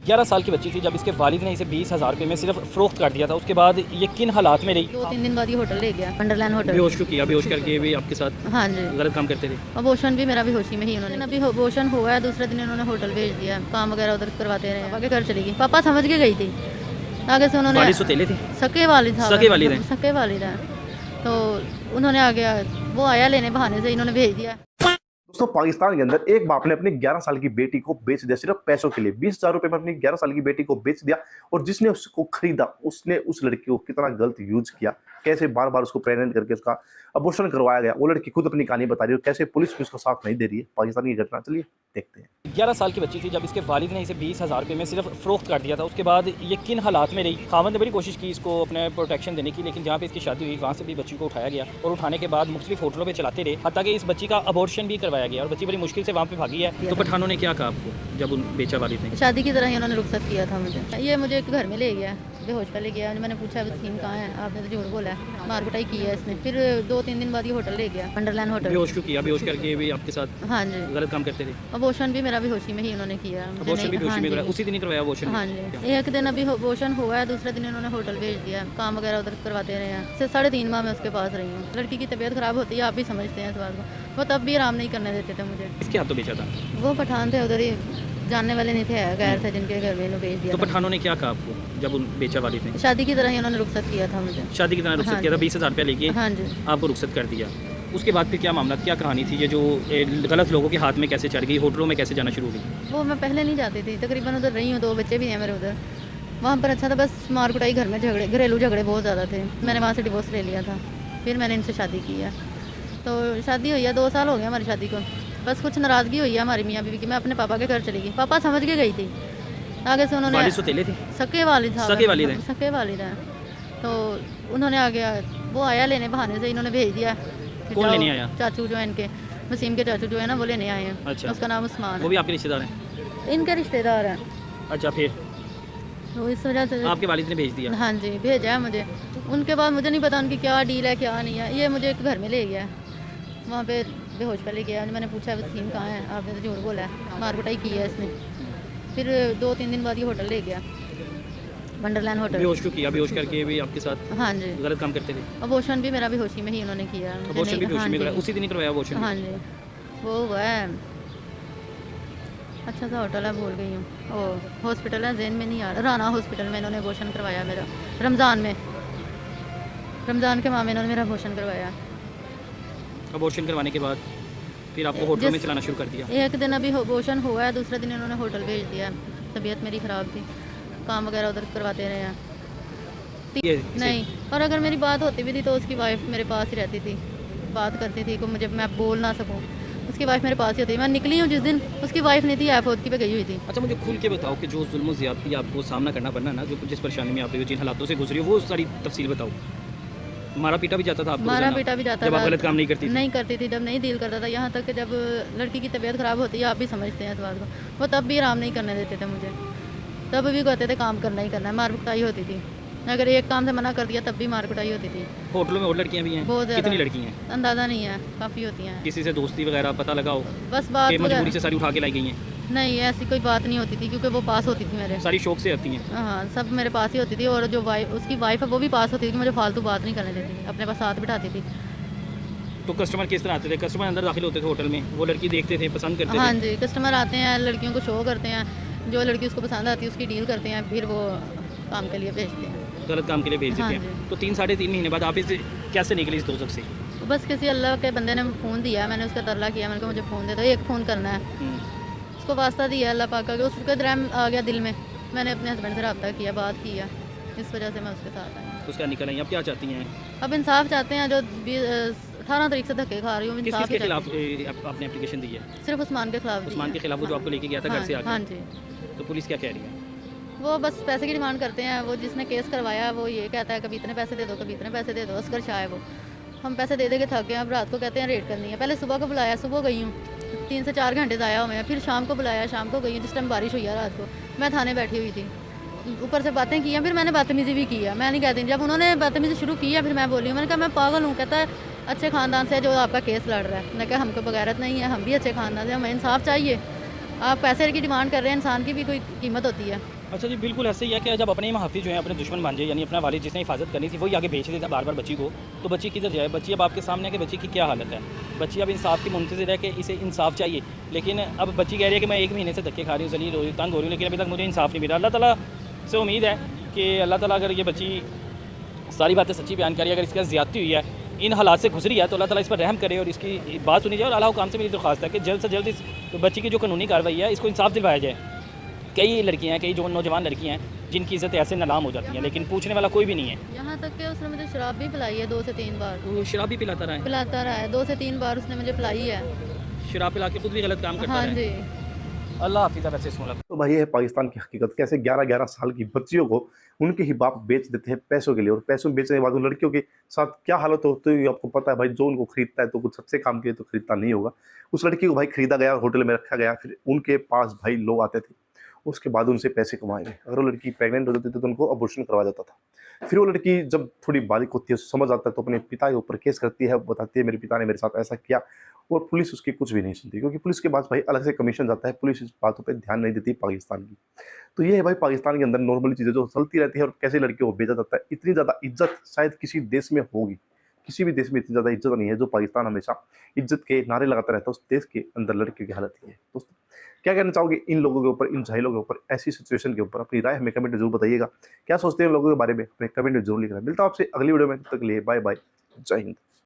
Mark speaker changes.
Speaker 1: 11 साल की बच्ची थी जब इसके वालिद ने इसे 20,000 रुपये में सिर्फ फ़रोख्त कर दिया था। उसके बाद ये किन हालात में रही?
Speaker 2: 2-3 दिन बाद ये होटल ले गया, वंडरलैंड होटल।
Speaker 1: बेहोश क्यों किया? बेहोश करके भी आपके साथ
Speaker 2: हाँ जी,
Speaker 1: गलत काम करते थे?
Speaker 2: अबॉर्शन भी मेरा बेहोशी में ही उन्होंने अभी अबॉर्शन हुआ है, दूसरे दिन इन्होंने होटल भेज दिया, काम वगैरह उधर करवाते रहे। आगे घर चली गई, पापा समझ के गई थी। आगे से उन्होंने
Speaker 1: वालिद सौतेले थे?
Speaker 2: सके वालिद था,
Speaker 1: सगे वालिद हैं?
Speaker 2: सके वालिद हैं। तो उन्होंने आगे वो आया लेने बहाने से इन्होंने भेज दिया।
Speaker 3: दोस्तों, पाकिस्तान के अंदर एक बाप ने अपनी 11 साल की बेटी को बेच दिया सिर्फ पैसों के लिए। 20,000 रुपए में अपनी 11 साल की बेटी को बेच दिया। और जिसने उसको खरीदा उसने उस लड़की को कितना गलत यूज किया, कैसे बार बार उसको प्रेग्नेंट करके उसका अबॉर्शन करवाया गया। वो लड़की खुद अपनी कहानी बता रही है, कैसे पुलिस भी उसका साथ नहीं दे रही है। पाकिस्तान की घटना, चलिए देखते हैं।
Speaker 1: 11 साल की बच्ची थी जब इसके वालिद ने इसे 20,000 रुपये में सिर्फ फ़रोख्त कर दिया था। उसके बाद ये किन हालात में रही? खावंद ने बड़ी कोशिश की इसको अपने प्रोटेक्शन देने की, लेकिन जहाँ पे इसकी शादी हुई वहाँ से भी बच्ची को उठाया गया और उठाने के बाद मुख्तलिफ होटलों पे चलाते रहे, हत्ता कि इस बच्ची का अबॉर्शन भी करवाया गया और बच्ची बड़ी मुश्किल से वहाँ पे भागी है। तो पठानों ने क्या कहा आपको जब उन बेचा वालिद ने?
Speaker 2: शादी की तरह ही उन्होंने रुखसत किया था मुझे। ये मुझे एक घर में ले गया, बेहोश कर ले गया। मैंने पूछा वसीम कहाँ है, आपने तो झूठ बोला है, मार कुटाई की है इसने। फिर 2-3 दिन बाद ये होटल ले गया, वंडरलैंड होटल।
Speaker 1: बेहोश क्यों किया? बेहोश करके भी आपके साथ
Speaker 2: हाँ जी,
Speaker 1: गलत काम करते थे?
Speaker 2: अबॉर्शन भी मेरा बेहोशी में ही उन्होंने किया।
Speaker 1: अबॉर्शन भी बेहोशी में करवाया? उसी दिन ही करवाया अबॉर्शन?
Speaker 2: हाँ जी, एक दिन अभी अबॉर्शन हुआ है, दूसरे दिन इन्होंने होटल भेज दिया, काम वगैरह उधर करवाते रहे हैं। 3.5 माह में उसके पास रही हूँ। लड़की की तबीयत ख़राब होती है, आप भी समझते हैं इस बात को। वो तब भी आराम नहीं करने देते थे मुझे।
Speaker 1: इसके हाथों बेचा था?
Speaker 2: वो पठान थे, उधर ही जानने वाले नहीं थे, गैर थे, जिनके घर में इन्होंने भेज दिया
Speaker 1: तो
Speaker 2: था।
Speaker 1: पठानों ने क्या कहा आपको जब उन बेचा वालिद ने?
Speaker 2: शादी की तरह ही उन्होंने रुखसत किया था मुझे।
Speaker 1: शादी की तरह रुखसत
Speaker 2: हाँ
Speaker 1: किया था,
Speaker 2: जी।
Speaker 1: 20,000 रुपया लेके
Speaker 2: हाँ जी,
Speaker 1: आपको रुखसत कर दिया। उसके बाद फिर क्या मामला, क्या कहानी थी ये जो गलत लोगों के हाथ में कैसे चढ़ गई, होटलों में कैसे जाना शुरू हो गई?
Speaker 2: वो मैं पहले नहीं जाती थी, तकरीबन उधर रही हूँ, 2 बच्चे भी हैं मेरे उधर। वहाँ पर अच्छा था, बस मार कुटाई, घर में झगड़े, घरेलू झगड़े बहुत ज़्यादा थे। मैंने वहाँ से डिवोर्स ले लिया था, फिर मैंने इनसे शादी की है। तो शादी हुई है, 2 साल हो गए हमारी शादी को। बस कुछ नाराज़गी हुई है हमारी मियाँ बीवी की। मैं अपने पापा के घर चली गई, पापा समझ के गई थी। आगे से उन्होंने
Speaker 1: वालिद सौतेले थे?
Speaker 2: सके वालिद था,
Speaker 1: सगे वालिद हैं?
Speaker 2: सके वालिद हैं। तो उन्होंने आगे वो आया लेने बहाने से इन्होंने भेज दिया।
Speaker 1: कौन
Speaker 2: जाओ,
Speaker 1: लेने आया?
Speaker 2: चाचू जो है इनके, वसीम के चाचू जो है ना, वो लेने आए हैं।
Speaker 1: अच्छा।
Speaker 2: उसका नाम उस्मान
Speaker 1: वो
Speaker 2: है,
Speaker 1: भी आपके रिश्तेदार हैं?
Speaker 2: इनके रिश्तेदार हैं।
Speaker 1: अच्छा, फिर
Speaker 2: तो इस वजह से
Speaker 1: आपके वालिद ने भेज दिया?
Speaker 2: हाँ जी, भेजा है मुझे। उनके बाद मुझे नहीं पता उनकी क्या डील है, क्या नहीं है। ये मुझे एक घर में ले गया, वहाँ पे बेहोश कर ले गया। मैंने पूछा वसीम कहाँ है, आपने तो झूठ बोला है, मार कुटाई की है इसने। फिर 2-3 दिन बाद ये होटल ले गया, वंडरलैंड होटल।
Speaker 1: बेहोश क्यों किया? बेहोश करके भी आपके साथ
Speaker 2: हाँ जी,
Speaker 1: गलत काम करते थे?
Speaker 2: अबॉर्शन भी मेरा बेहोशी में ही उन्होंने किया।
Speaker 1: अबॉर्शन भी बेहोशी
Speaker 2: हाँ
Speaker 1: में
Speaker 2: जी,
Speaker 1: करवाया? उसी दिन ही करवाया अबॉर्शन?
Speaker 2: हाँ जी, वो हुआ है, अच्छा सा होटल है, भूल गई हूँ। ओ हॉस्पिटल है, जहन में नहीं आ रहा, राना हॉस्पिटल में इन्होंने अबॉर्शन करवाया मेरा। रमज़ान के माह में इन्होंने मेरा अबॉर्शन करवाया।
Speaker 1: अबॉर्शन करवाने के बाद फिर आपको होटलों में चलाना शुरू कर दिया?
Speaker 2: एक दिन अभी अबॉर्शन हुआ है, दूसरे दिन इन्होंने होटल भेज दिया। तबीयत मेरी ख़राब थी, काम वगैरह उधर करवाते रहे हैं।
Speaker 1: ये
Speaker 2: नहीं, और अगर मेरी बात होती भी थी तो उसकी वाइफ मेरे पास ही रहती थी, बात करती थी को मुझे, मैं बोल ना सकूं, उसकी वाइफ मेरे पास ही होती। मैं निकली हूँ जिस दिन, उसकी वाइफ नहीं थी, एयरपोर्ट पे गई हुई थी।
Speaker 1: अच्छा, मुझे खुल के बताओ कि जो जुल्म ज़्यादती आपको सामना करना पड़ना ना, जो जिस परेशानी में आप रही हो, जिन हालातों से गुजरी हो, वो सारी तफसील बताओ। मारा पीटा भी जाता था आपको?
Speaker 2: मारा
Speaker 1: रोज़ाना?
Speaker 2: पीटा भी जाता
Speaker 1: जब
Speaker 2: था,
Speaker 1: आप गलत काम नहीं करती थी?
Speaker 2: नहीं करती थी, जब नहीं डील करता था। यहाँ तक कि जब लड़की की तबीयत ख़राब होती है, आप भी समझते हैं इस बात को, वो तब भी आराम नहीं करने देते थे मुझे। तब भी कहते थे काम करना ही करना है, मार कुटाई होती थी। अगर एक काम से मना कर दिया तब भी मार कुटाई होती थी।
Speaker 1: होटलों में और लड़कियाँ भी हैं?
Speaker 2: बहुत ज़्यादा।
Speaker 1: कितनी लड़की हैं?
Speaker 2: अंदाज़ा नहीं है, काफ़ी होती हैं।
Speaker 1: किसी से दोस्ती वगैरह पता लगाओ
Speaker 2: बस बात
Speaker 1: कि मजबूरी
Speaker 2: वगैरह
Speaker 1: से सारी उठा के लाई गई हैं?
Speaker 2: नहीं, ऐसी कोई बात नहीं होती थी, क्योंकि वो पास होती थी मेरे।
Speaker 1: सारी शौक से आती हैं?
Speaker 2: हाँ, सब मेरे पास ही होती थी। और जो वाइफ, उसकी वाइफ है, वो भी पास होती थी कि मुझे फालतू बात नहीं करने देती, अपने पास साथ बिठाती थी।
Speaker 1: तो कस्टमर किस तरह आते थे? कस्टमर अंदर दाखिल होते थे होटल में, वो लड़की देखते थे, पसंद करते
Speaker 2: हाँ
Speaker 1: थे?
Speaker 2: जी, कस्टमर आते हैं, लड़कियों को शो करते हैं, जो लड़की उसको पसंद आती है उसकी डील करते हैं, फिर वो काम के लिए भेजते हैं।
Speaker 1: गलत काम के लिए भेज देते
Speaker 2: हाँ
Speaker 1: हैं?
Speaker 2: जी।
Speaker 1: तो 3-3.5 महीने बाद आप इसे कैसे निकली इस दोज़ख से?
Speaker 2: तो बस किसी अल्लाह के बंदे ने फ़ोन दिया, मैंने उसका तरला किया, मैंने कहा मुझे फ़ोन दे दो, एक फ़ोन करना है। उसको वास्ता दिया अल्लाह पाक का, उसका द्रम आ गया दिल में। मैंने अपने हस्बैंड से रब्ता किया, बात किया, इस वजह से मैं उसके साथ आई।
Speaker 1: तो उसका निकल आई, अब क्या चाहती हैं?
Speaker 2: अब इंसाफ चाहते हैं, जो 18 तारीख से धक्के खा रही हूँ,
Speaker 1: किस
Speaker 2: इंसाफ
Speaker 1: के
Speaker 2: ही
Speaker 1: खिलाफ
Speaker 2: चाहती
Speaker 1: आपने एप्लीकेशन दी है?
Speaker 2: हूँ। सिर्फ उस्मान के खिलाफ दी
Speaker 1: उस्मान
Speaker 2: है।
Speaker 1: के खिलाफ, वो जो
Speaker 2: हाँ।
Speaker 1: आपको लेके गया था घर से आके?
Speaker 2: हाँ जी,
Speaker 1: तो पुलिस क्या कह रही है?
Speaker 2: वो बस पैसे की डिमांड करते हैं। वो जिसने केस करवाया वो ये कहता है कभी इतने पैसे दे दो, कभी इतने पैसे दे दो। असगर शाह है वो, हम पैसे दे के थक गए। अब रात को कहते हैं रेड करनी है। पहले सुबह को बुलाया, सुबह गई हूँ, 3 से 4 घंटे ज़ाया हुए हैं। फिर शाम को बुलाया, शाम को गई हूँ, जिस टाइम बारिश हुई है रात को। मैं थाने बैठी हुई थी, ऊपर से बातें की हैं, फिर मैंने बदतमीज़ी भी की है। मैं नहीं कहती, जब उन्होंने बदतमीज़ी शुरू की है फिर मैं बोली हूँ, मैंने कहा मैं पागल हूँ। कहता है अच्छे ख़ानदान से जो आपका केस लड़ रहा है। मैंने कहा हमको बगैरत नहीं है, हम भी अच्छे ख़ानदान से, हमें इंसाफ चाहिए। आप पैसे की डिमांड कर रहे हैं, इंसान की भी कोई कीमत होती है।
Speaker 1: अच्छा जी, बिल्कुल ऐसे ही है कि जब अपने ही महाफिज जो है अपने दुश्मन मान जाए, यानी अपना वालिद जिसने हिफाजत करनी थी वही आगे बेच देता बार बार बच्ची को, तो बच्ची किधर जाए? बच्ची अब आपके सामने है कि बच्ची की क्या हालत है। बच्ची अब इंसाफ की मुंतज़िर है कि इसे इंसाफ चाहिए, लेकिन अब बच्ची कह रही है कि मैं 1 महीने से धक्के खा रही हूँ, जलील हो रही हूँ, तंग हो रही हूँ, लेकिन अभी तक मुझे इंसाफ नहीं मिला। अल्लाह ताला से उम्मीद है कि अल्लाह ताला अगर ये बच्ची सारी बातें सच्ची बयान करी, अगर इसके साथ ज़्यादती हुई है, इन हालात से गुजरी है, तो अल्लाह ताला इस पर रहम करे और इसकी बात सुनी जाए। और आला हुकाम से मेरी दरख्वास्त है कि जल्द से जल्द इस बच्ची की जो कानूनी कार्रवाई है इसको इंसाफ दिलवाया जाए। कई लड़कियां हैं, कई जो नौजवान लड़कियां हैं जिनकी इज़्ज़त ऐसे नीलाम हो जाती हैं, लेकिन पूछने वाला कोई भी नहीं है।
Speaker 2: यहाँ तक कि उसने मुझे शराब भी पिलाई है 2 से 3 बार।
Speaker 1: वो शराब भी पिलाता रहा है,
Speaker 2: पिलाता रहा है, 2 से 3 बार उसने मुझे पिलाई है।
Speaker 1: शराब पिला के खुद भी गलत काम करता
Speaker 2: हाँ
Speaker 1: है।
Speaker 2: जी।
Speaker 1: अल्लाह हाफिज़ वैसे इसमें।
Speaker 3: तो भाई ये है पाकिस्तान की हकीकत, कैसे 11-11 साल की बच्चियों को उनके ही बाप बेच देते हैं पैसों के लिए, और पैसों में बेचने के बाद उन लड़कियों के साथ क्या हालत होती है आपको पता है भाई। जो उनको खरीदता है तो कुछ अच्छे काम के लिए तो खरीदता नहीं होगा। उस लड़की को भाई खरीदा गया, होटल में रखा गया, फिर उनके पास भाई लोग आते थे, उसके बाद उनसे पैसे कमाएंगे। अगर वो लड़की प्रेग्नेंट हो जाती थी तो उनको अबॉर्शन करवा जाता था। फिर वो लड़की जब थोड़ी बालिग होती है, समझ आता है, तो अपने पिता के ऊपर केस करती है, बताती है मेरे पिता ने मेरे साथ ऐसा किया, और पुलिस उसकी कुछ भी नहीं सुनती, क्योंकि पुलिस के पास भाई अलग से कमीशन जाता है। पुलिस इस बातों पे ध्यान नहीं देती पाकिस्तान की। तो ये है भाई पाकिस्तान के अंदर नॉर्मली चीज़ें जो चलती रहती है, और कैसे लड़कियों को बेचा जाता है। इतनी ज़्यादा इज्जत शायद किसी देश में होगी, किसी भी देश में इतनी ज़्यादा इज्जत नहीं है। जो पाकिस्तान हमेशा इज्जत के नारे लगाता रहता है, उस देश के अंदर लड़कियों की हालत ये है। दोस्तों क्या कहना चाहोगे इन लोगों के ऊपर, इन जाहिलों के ऊपर, ऐसी सिचुएशन के ऊपर? अपनी राय हमें कमेंट में जरूर बताइएगा। क्या सोचते हैं इन लोगों के बारे में, अपने कमेंट में जरूर लिखना। मिलता हूं आपसे अगली वीडियो में, तब तक के लिए बाय बाय, जय हिंद।